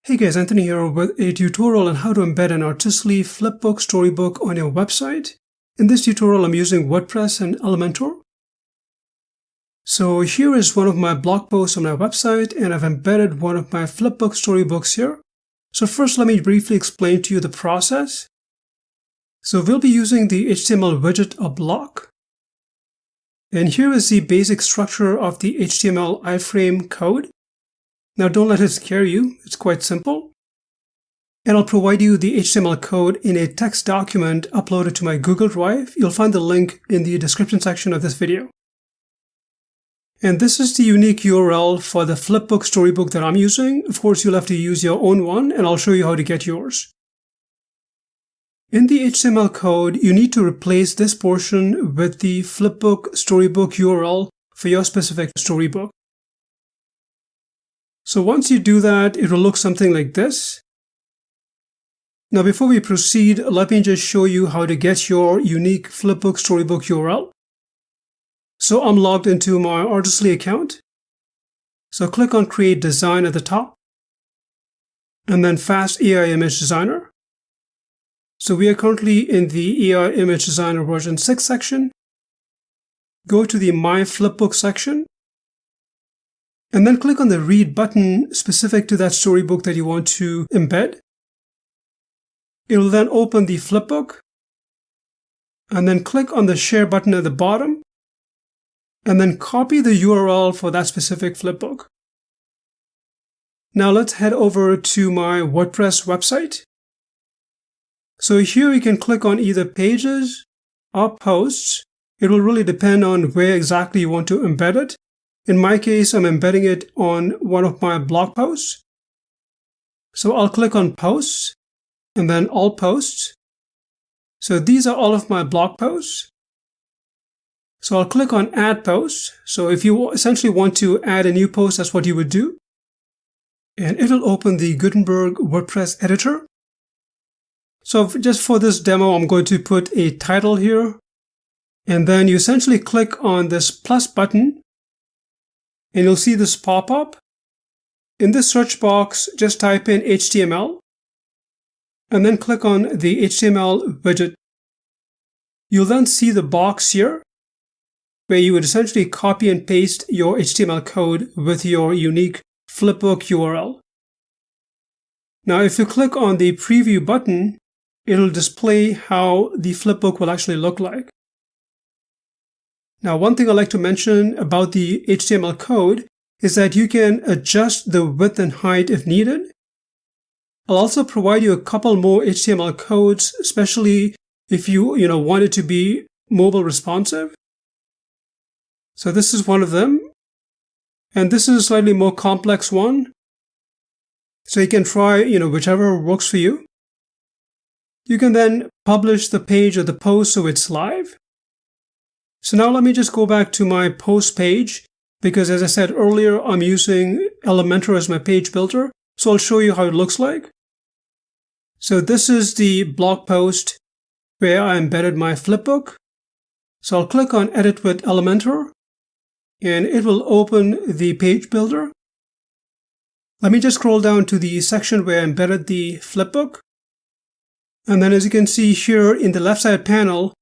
Hey guys, Anthony here with a tutorial on how to embed an Ortiz Flipbook Storybook on your website. In this tutorial, I'm using WordPress and Elementor. So here is one of my blog posts on my website, and I've embedded one of my Flipbook Storybooks here. So first, let me briefly explain to you the process. So we'll be using the HTML widget or block. And here is the basic structure of the HTML iframe code. Now don't let it scare you, it's quite simple. And I'll provide you the HTML code in a text document uploaded to my Google Drive. You'll find the link in the description section of this video. And this is the unique URL for the Flipbook Storybook that I'm using. Of course, you'll have to use your own one, and I'll show you how to get yours. In the HTML code, you need to replace this portion with the Flipbook Storybook URL for your specific storybook. So once you do that, it will look something like this. Now before we proceed, let me just show you how to get your unique Flipbook Storybook URL. So I'm logged into my Ortiz account. So click on Create Design at the top, and then Fast AI Image Designer. So we are currently in the AI Image Designer version 6 section. Go to the My Flipbook section, and then click on the Read button specific to that storybook that you want to embed. It will then open the Flipbook, and then click on the Share button at the bottom, and then copy the URL for that specific Flipbook. Now let's head over to my WordPress website. So here you can click on either Pages or Posts. It will really depend on where exactly you want to embed it. In my case, I'm embedding it on one of my blog posts. So I'll click on Posts and then All Posts. So these are all of my blog posts. So I'll click on Add Post. So if you essentially want to add a new post, that's what you would do. And it'll open the Gutenberg WordPress editor. So just for this demo, I'm going to put a title here. And then you essentially click on this plus button, and you'll see this pop up. In this search box, just type in HTML, and then click on the HTML widget. You'll then see the box here, where you would essentially copy and paste your HTML code with your unique Flipbook URL. Now, if you click on the preview button, it'll display how the Flipbook will actually look like. Now, one thing I'd like to mention about the HTML code is that you can adjust the width and height if needed. I'll also provide you a couple more HTML codes, especially if you want it to be mobile responsive. So this is one of them. And this is a slightly more complex one. So you can try, whichever works for you. You can then publish the page or the post so it's live. So now let me just go back to my post page, because as I said earlier, I'm using Elementor as my page builder. So I'll show you how it looks like. So this is the blog post where I embedded my Flipbook. So I'll click on Edit with Elementor, and it will open the page builder. Let me just scroll down to the section where I embedded the Flipbook. And then as you can see here in the left side panel,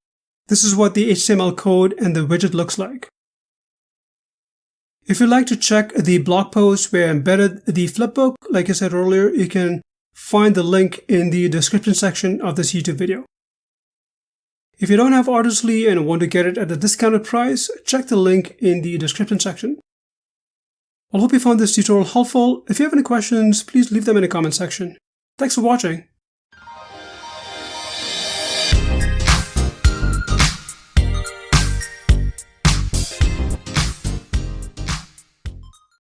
this is what the HTML code and the widget looks like. If you'd like to check the blog post where I embedded the Flipbook, like I said earlier, you can find the link in the description section of this YouTube video. If you don't have Ortiz and want to get it at a discounted price, check the link in the description section. I hope you found this tutorial helpful. If you have any questions, please leave them in the comment section. Thanks for watching.